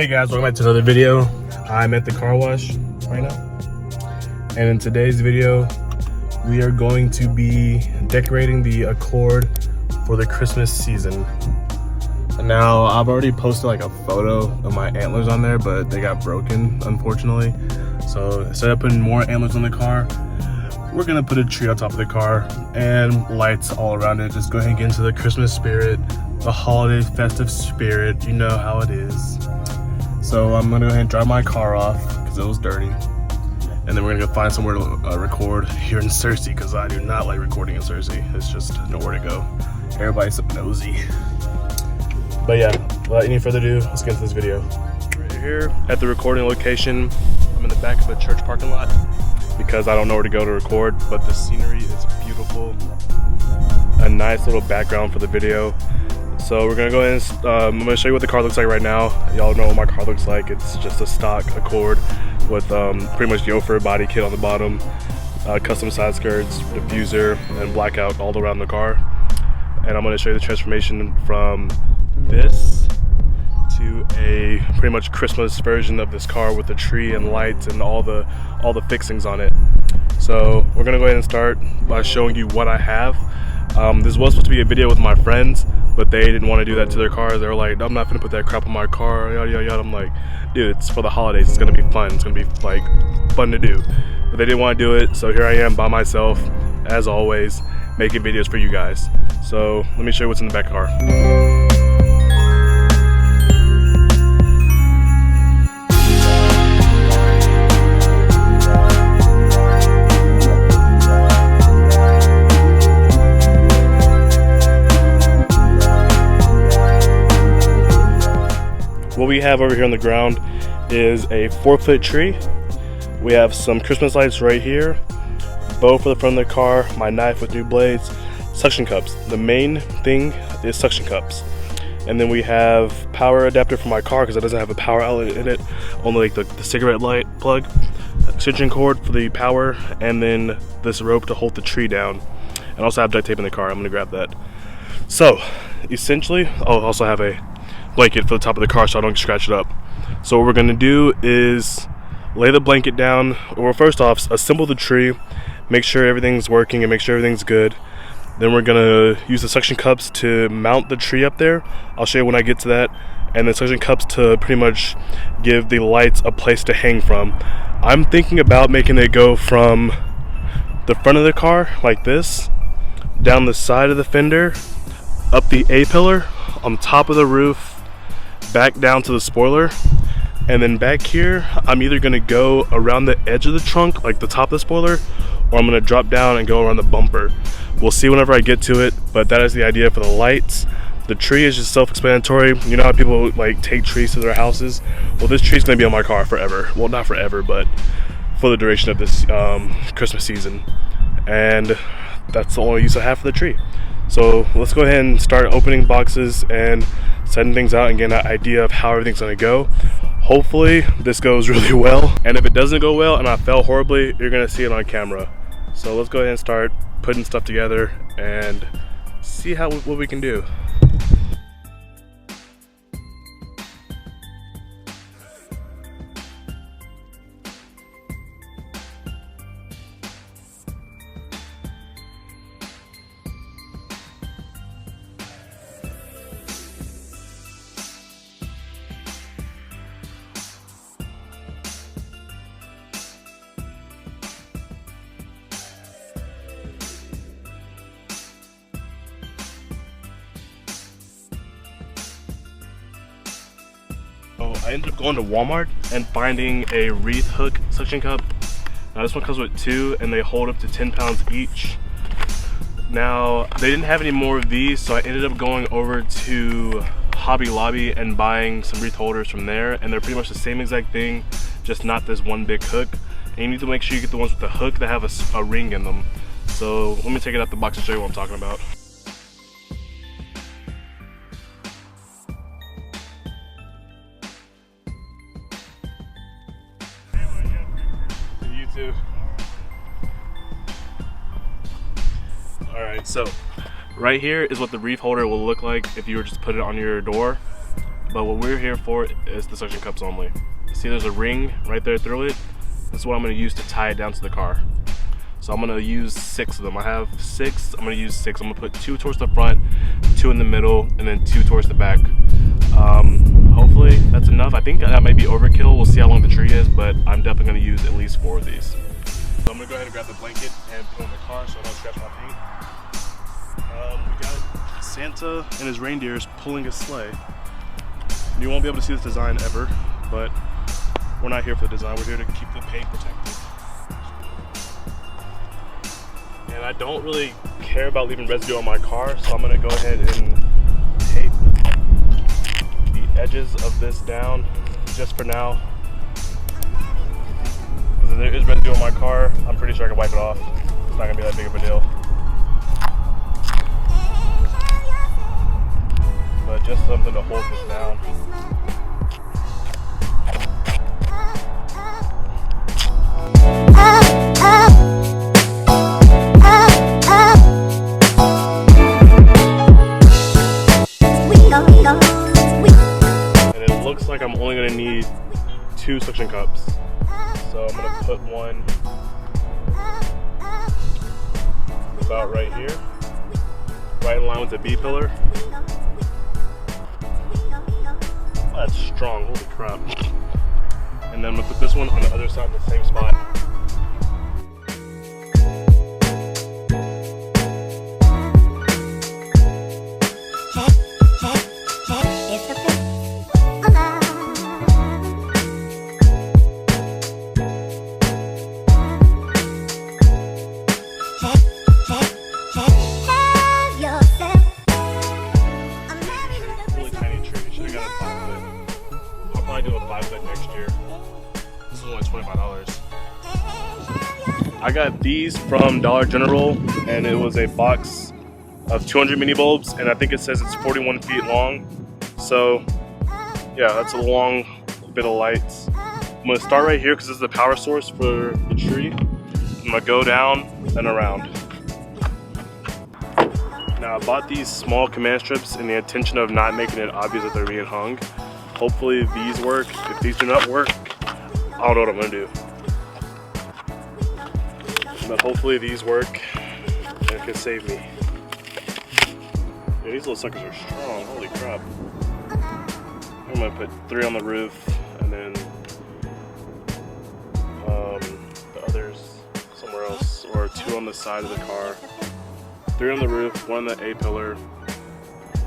guys, welcome back to another video. I'm at the car wash right now, and in today's video we are going to be decorating the Accord for the Christmas season. Now I've already posted like a photo of my antlers on there, but they got broken unfortunately. So instead of putting more antlers on the car, we're gonna put a tree on top of the car and lights all around it. Just go ahead and get into the Christmas spirit, the holiday festive spirit. You know how it is. So I'm gonna go ahead and dry my car off because it was dirty, and then we're gonna go find somewhere to record here in Searcy, because I do not like recording in Searcy. It's just nowhere to go. Everybody's so nosy. But yeah, without any further ado, let's get into this video. Right here at the recording location, I'm in the back of a church parking lot because I don't know where to go to record, but the scenery is beautiful. A nice little background for the video. So we're gonna go ahead and I'm gonna show you what the car looks like right now. Y'all know what my car looks like. It's just a stock Accord with pretty much Yofer body kit on the bottom, custom side skirts, diffuser, and blackout all around the car. And I'm gonna show you the transformation from this to a pretty much Christmas version of this car with the tree and lights and all the fixings on it. So we're gonna go ahead and start by showing you what I have. This was supposed to be a video with my friends, but they didn't want to do that to their cars. They were like, I'm not gonna put that crap on my car, yada yada yada. I'm like, dude, it's for the holidays, it's gonna be fun, it's gonna be like fun to do. But they didn't want to do it, so here I am by myself, as always, making videos for you guys. So let me show you what's in the back of the car. What we have over here on the ground is a 4-foot tree. We have some Christmas lights right here, bow for the front of the car, my knife with new blades, suction cups. The main thing is suction cups. And then we have power adapter for my car because it doesn't have a power outlet in it, only like the cigarette light plug, extension cord for the power, and then this rope to hold the tree down. And also have duct tape in the car. I'm gonna grab that. So essentially, I'll also have a blanket for the top of the car so I don't scratch it up. So what we're gonna do is lay the blanket down, or first off assemble the tree, make sure everything's working and make sure everything's good. Then we're gonna use the suction cups to mount the tree up there. I'll show you when I get to that. And the suction cups to pretty much give the lights a place to hang from. I'm thinking about making it go from the front of the car like this, down the side of the fender, up the A-pillar, on top of the roof, back down to the spoiler, and then back here I'm either gonna go around the edge of the trunk, like the top of the spoiler, or I'm gonna drop down and go around the bumper. We'll see whenever I get to it, but that is the idea for the lights. The tree is just self-explanatory. You know how people like take trees to their houses? Well, this tree's gonna be on my car forever. Well, not forever, but for the duration of this Christmas season. And that's the only use I have for the tree. So let's go ahead and start opening boxes and setting things out and getting an idea of how everything's gonna go. Hopefully this goes really well, and if it doesn't go well and I fail horribly, you're gonna see it on camera. So let's go ahead and start putting stuff together and see what we can do. I ended up going to Walmart and finding a Wreath hook suction cup. Now this one comes with 2 and they hold up to 10 pounds each. Now they didn't have any more of these, so I ended up going over to Hobby Lobby and buying some Wreath holders from there, and they're pretty much the same exact thing, just not this one big hook. And you need to make sure you get the ones with the hook that have a ring in them. So let me take it out the box and show you what I'm talking about. Alright, so right here is what the Wreath holder will look like if you were just to put it on your door. but what we're here for is the suction cups only. See, there's a ring right there through it. That's what I'm going to use to tie it down to the car. So I'm going to use 6 of them. I have 6. I'm going to use 6. I'm going to put 2 towards the front, 2 in the middle, and then 2 towards the back. Hopefully that's enough. I think that might be overkill. We'll see how long the tree is, but I'm definitely going to use at least 4 of these. So I'm going to go ahead and grab the blanket and put it in the car so I don't scratch my paint. We got Santa and his reindeers pulling a sleigh. You won't be able to see this design ever, but we're not here for the design. We're here to keep the paint protected. And I don't really care about leaving residue on my car, so I'm going to go ahead and tape the edges of this down just for now. Because if there is residue on my car, I'm pretty sure I can wipe it off. It's not going to be that big of a deal. But just something to hold this down. And it looks like I'm only going to need 2 suction cups. So I'm going to put one about right here, right in line with the B pillar. Oh, that's strong, holy crap. And then I'm going to put this one on the other side in the same spot. Do a 5-foot next year. This is only $25. I got these from Dollar General, and it was a box of 200 mini bulbs, and I think it says it's 41 feet long. So yeah, that's a long bit of lights. I'm gonna start right here because this is the power source for the tree. I'm gonna go down and around. Now I bought these small command strips in the intention of not making it obvious that they're being hung. Hopefully these work. If these do not work, I don't know what I'm gonna do. But hopefully these work and it can save me. Yeah, these little suckers are strong, holy crap. I'm gonna put 3 on the roof and then the others somewhere else, or 2 on the side of the car. 3 on the roof, 1 on the A pillar,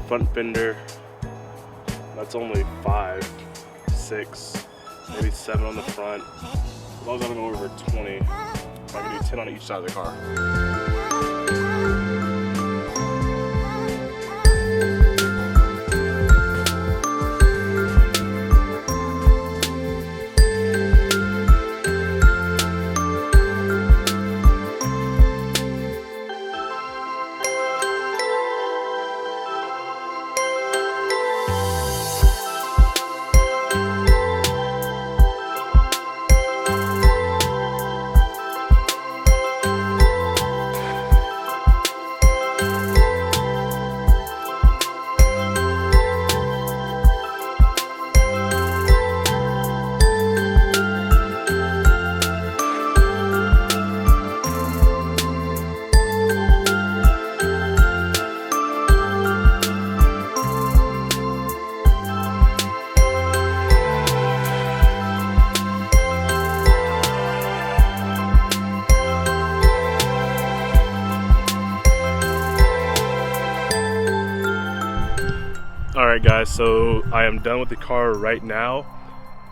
front fender. That's only 5, 6, maybe 7 on the front. As long as I don't go over 20, I can do 10 on each side of the car. Alright guys, so I am done with the car right now.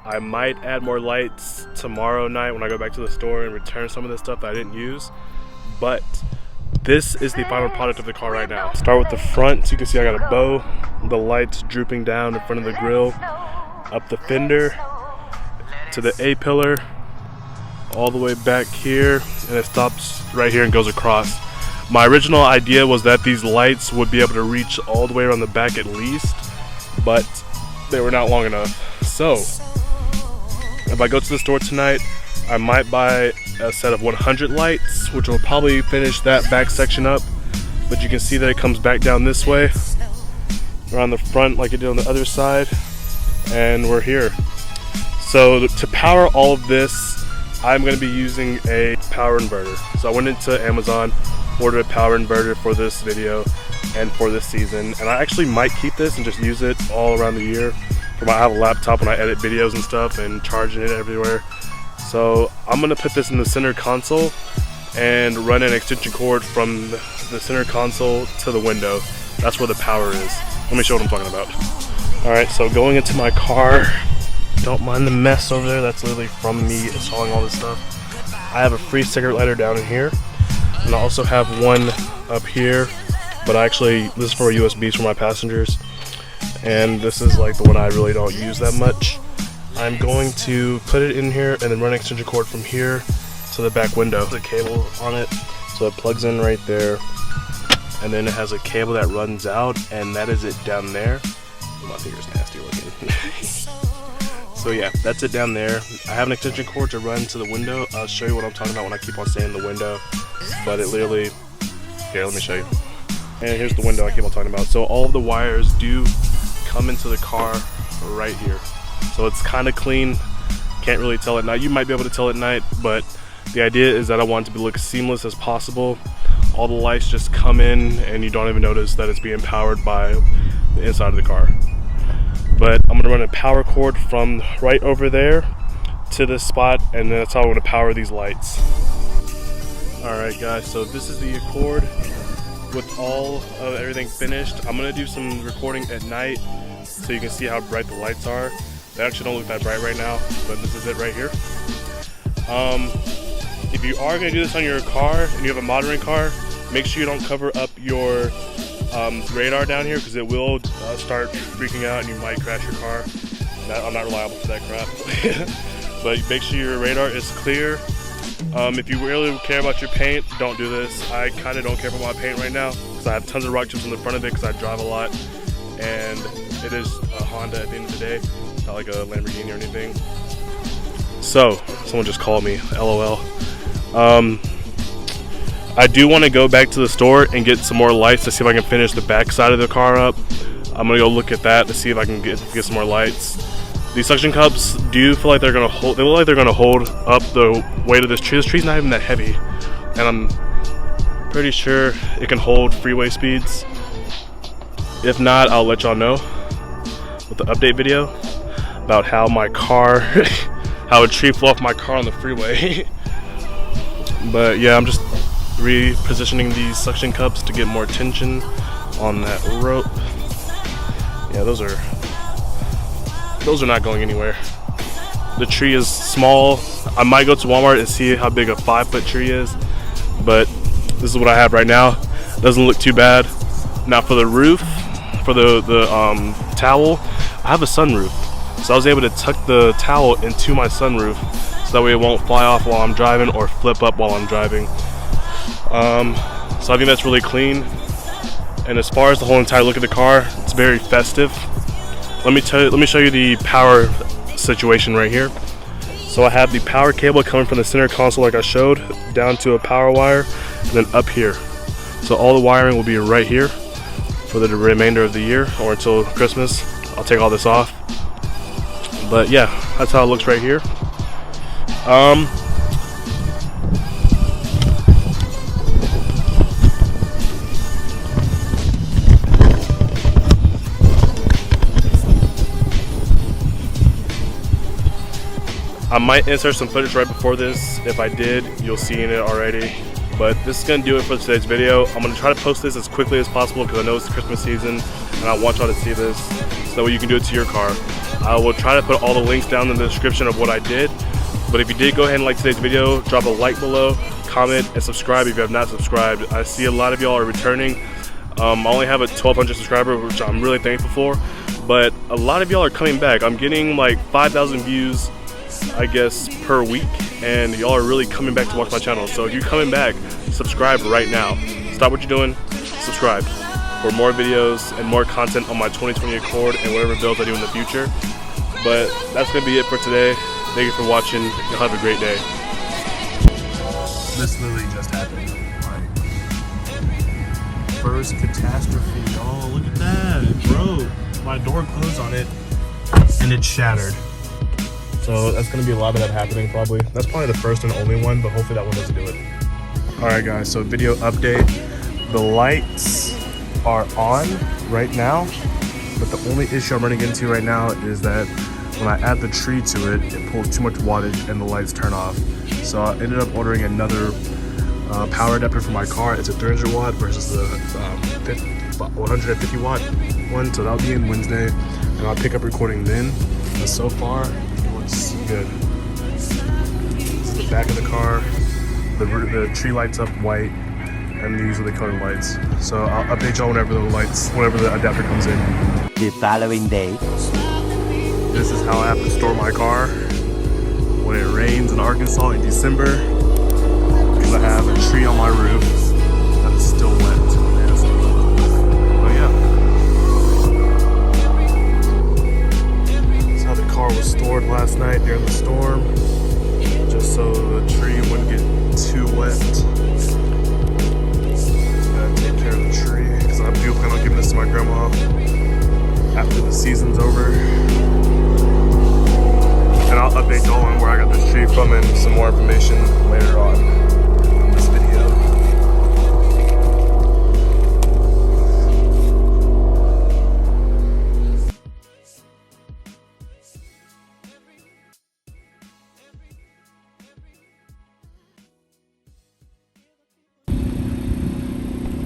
I might add more lights tomorrow night when I go back to the store and return some of the stuff that I didn't use. But this is the final product of the car right now. Start with the front, so you can see I got a bow, the lights drooping down in front of the grill, up the fender, to the A pillar, all the way back here, and it stops right here and goes across. My original idea was that these lights would be able to reach all the way around the back at least, but they were not long enough. So if I go to the store tonight, I might buy a set of 100 lights, which will probably finish that back section up. But you can see that it comes back down this way, around the front like it did on the other side. and we're here. So to power all of this, I'm going to be using a power inverter. So I went into Amazon, ordered a power inverter for this video and for this season, and I actually might keep this and just use it all around the year. I have a laptop when I edit videos and stuff and charging it everywhere. So I'm going to put this in the center console and run an extension cord from the center console to the window. That's where the power is. Let me show what I'm talking about. Alright, so going into my car, don't mind the mess over there, that's literally from me installing all this stuff. I have a free cigarette lighter down in here, and I also have one up here, but this is for USBs for my passengers, and this is like the one I really don't use that much. I'm going to put it in here and then run an extension cord from here to the back window. The cable on it, so it plugs in right there, and then it has a cable that runs out, and that is it down there. My finger's nasty looking. So yeah, that's it down there. I have an extension cord to run to the window. I'll show you what I'm talking about when I keep on saying the window, but it literally, here, let me show you. And here's the window I keep on talking about. So all of the wires do come into the car right here. So it's kind of clean. Can't really tell at night. You might be able to tell at night, but the idea is that I want it to look as seamless as possible. All the lights just come in and you don't even notice that it's being powered by the inside of the car. But I'm gonna run a power cord from right over there to this spot, and that's how I'm gonna power these lights. Alright guys, so this is the Accord with all of everything finished. I'm gonna do some recording at night so you can see how bright the lights are. They actually don't look that bright right now, but this is it right here. If you are gonna do this on your car and you have a modern car, make sure you don't cover up your radar down here, because it will start freaking out and you might crash your car. I'm not reliable for that crap. But make sure your radar is clear. If you really care about your paint, don't do this. I kind of don't care about my paint right now because I have tons of rock chips on the front of it because I drive a lot, and it is a Honda at the end of the day, not like a Lamborghini or anything. So someone just called me, LOL. I do want to go back to the store and get some more lights to see if I can finish the back side of the car up. I'm gonna go look at that to see if I can get some more lights. These suction cups do feel like they're gonna hold. They look like they're gonna hold up the weight of this tree. This tree's not even that heavy, and I'm pretty sure it can hold freeway speeds. If not, I'll let y'all know with the update video about how my car, how a tree flew off my car on the freeway. But yeah, I'm just repositioning these suction cups to get more tension on that rope. Yeah, those are not going anywhere. The tree is small. I might go to Walmart and see how big a 5-foot tree is, but this is what I have right now. Doesn't look too bad. Now for the roof, for the towel, I have a sunroof, so I was able to tuck the towel into my sunroof so that way it won't fly off while I'm driving or flip up while I'm driving. So I think that's really clean. And as far as the whole entire look of the car, it's very festive. Let me show you the power situation right here. So I have the power cable coming from the center console like I showed, down to a power wire, and then up here. So all the wiring will be right here for the remainder of the year or until Christmas. I'll take all this off. But yeah, that's how it looks right here. I might insert some footage right before this. If I did, you'll see in it already. But this is going to do it for today's video. I'm going to try to post this as quickly as possible because I know it's the Christmas season and I want y'all to see this so that way you can do it to your car. I will try to put all the links down in the description of what I did. But if you did go ahead and like today's video, drop a like below, comment, and subscribe if you have not subscribed. I see a lot of y'all are returning. I only have a 1,200 subscribers, which I'm really thankful for. But a lot of y'all are coming back. I'm getting like 5,000 views, I guess, per week, and y'all are really coming back to watch my channel. So if you're coming back, subscribe right now. Stop what you're doing, subscribe for more videos and more content on my 2020 Accord and whatever builds I do in the future. But that's gonna be it for today. Thank you for watching. Y'all have a great day. This literally just happened. Like, first catastrophe. Oh, look at that, bro. My door closed on it, and and it shattered. So that's gonna be a lot of that happening probably. That's probably the first and only one, but hopefully that one doesn't do it. All right guys, so video update. The lights are on right now, but the only issue I'm running into right now is that when I add the tree to it, it pulls too much wattage and the lights turn off. So I ended up ordering another power adapter for my car. It's a 300 watt versus the 150 watt one. So that'll be in Wednesday, and I'll pick up recording then. But so far, it looks good. This is the back of the car. The tree lights up white, and these are the colored lights. So I'll update y'all whenever the adapter comes in. The following day. This is how I have to store my car when it rains in Arkansas in December, because I have a tree on my roof that is still wet and nasty. But yeah, that's how the car was stored last night during the storm, just so the tree wouldn't get too wet. Gotta take care of the tree, because I do plan on giving this to my grandma after the season's over. And I'll update y'all on where I got this tree from and some more information later on in this video.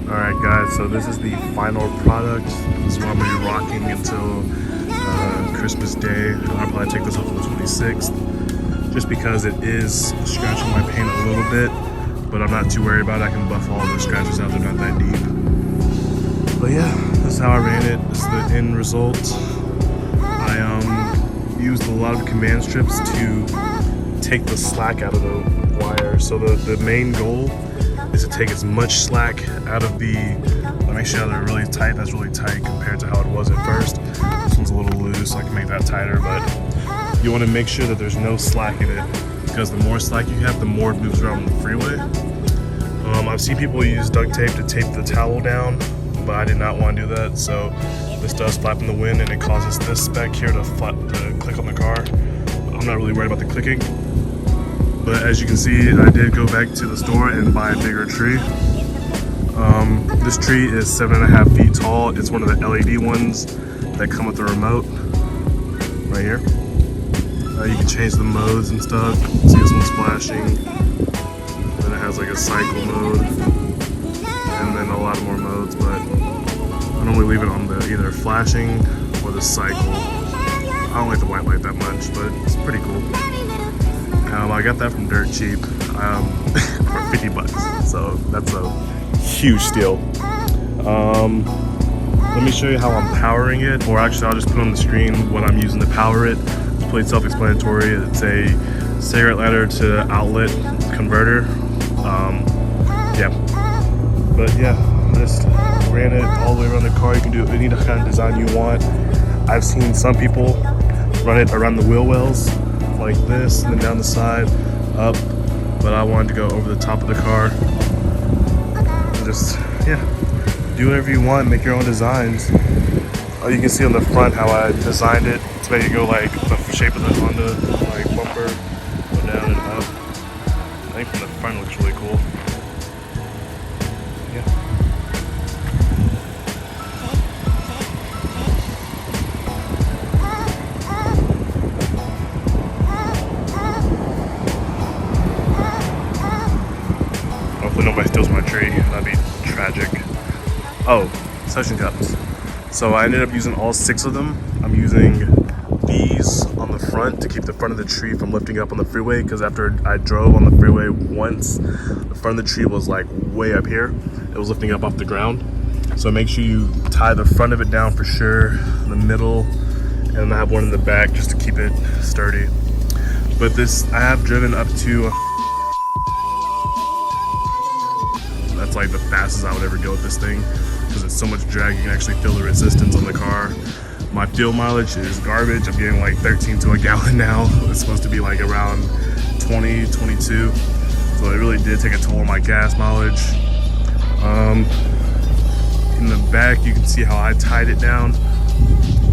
Alright guys, so this is the final product. This is what I'm going to be rocking until Christmas Day. I'll probably take this off on the 26th, just because it is scratching my paint a little bit, but I'm not too worried about it. I can buff all the scratches out, they're not that deep. But yeah, this is how I ran it. This is the end result. I used a lot of command strips to take the slack out of the wire. So the main goal is to take as much slack out of the, make sure they're really tight. That's really tight compared to how it was at first. This one's a little loose, so I can make that tighter, but you want to make sure that there's no slack in it, because the more slack you have, the more it moves around the freeway. I've seen people use duct tape to tape the towel down, but I did not want to do that, so this does flap in the wind and it causes this speck here to click on the car. I'm not really worried about the clicking, but as you can see, I did go back to the store and buy a bigger tree. This tree is 7.5 feet tall. It's one of the LED ones that come with the remote right here. You can change the modes and stuff. See, this one's flashing. Then it has like a cycle mode, and then a lot more modes, but I normally leave it on the either flashing or the cycle. I don't like the white light that much, but it's pretty cool. I got that from dirt cheap for 50 bucks, so that's a huge steal. Let me show you how I'm powering it, or actually I'll just put on the screen what I'm using to power it. It's pretty self-explanatory. It's a cigarette lighter to outlet converter. Yeah, but yeah, just ran it all the way around the car. You can do any kind of design you want. I've seen some people run it around the wheel wells like this, and then down the side, up, but I wanted to go over the top of the car. And just, yeah, do whatever you want, make your own designs. You can see on the front how I designed it to make it go like the shape of the Honda, like bumper, go down and up. I think from the front it looks really cool. Yeah. Hopefully nobody steals my tree. That'd be tragic. Oh, suction cups. So I ended up using all 6 of them. I'm using these on the front to keep the front of the tree from lifting up on the freeway, because after I drove on the freeway once, the front of the tree was like way up here. It was lifting up off the ground. So make sure you tie the front of it down for sure, the middle, and then I have one in the back just to keep it sturdy. But this, I have driven up to, that's like the fastest I would ever go with this thing, because it's so much drag, you can actually feel the resistance on the car. My fuel mileage is garbage. I'm getting like 13 to a gallon now. It's supposed to be like around 20, 22. So it really did take a toll on my gas mileage. In the back, you can see how I tied it down.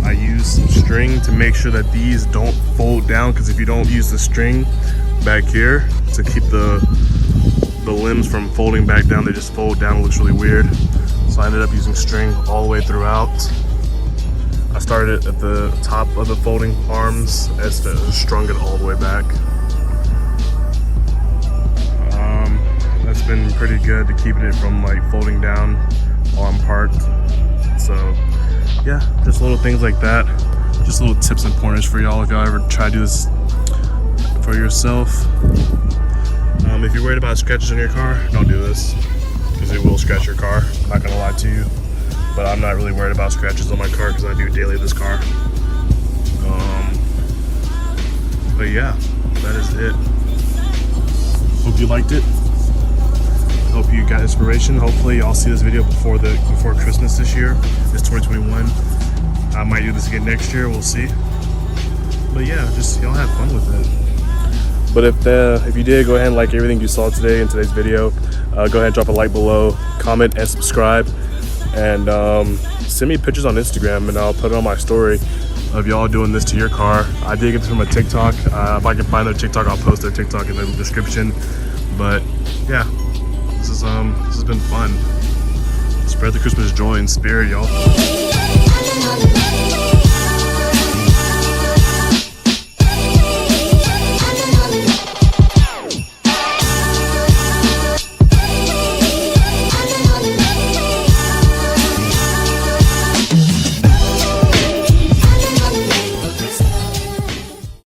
I use some string to make sure that these don't fold down, because if you don't use the string back here to keep the limbs from folding back down, they just fold down. It looks really weird. So I ended up using string all the way throughout. I started at the top of the folding arms and strung it all the way back. That's been pretty good to keeping it from like folding down while I'm parked. So yeah, just little things like that. Just little tips and pointers for y'all if y'all ever try to do this for yourself. If you're worried about scratches on your car, don't do this, because it will scratch your car. I'm not gonna lie to you, but I'm not really worried about scratches on my car because I do daily this car. But yeah, that is it. Hope you liked it. Hope you got inspiration. Hopefully y'all see this video before Christmas this year. It's 2021. I might do this again next year. We'll see. But yeah, just y'all have fun with it. But if you did, go ahead and like everything you saw today in today's video. Go ahead and drop a like below, comment and subscribe, and send me pictures on Instagram, and I'll put it on my story of y'all doing this to your car. I did get this from a TikTok. If I can find their TikTok, I'll post their TikTok in the description. But yeah, this has been fun. Spread the Christmas joy and spirit, y'all.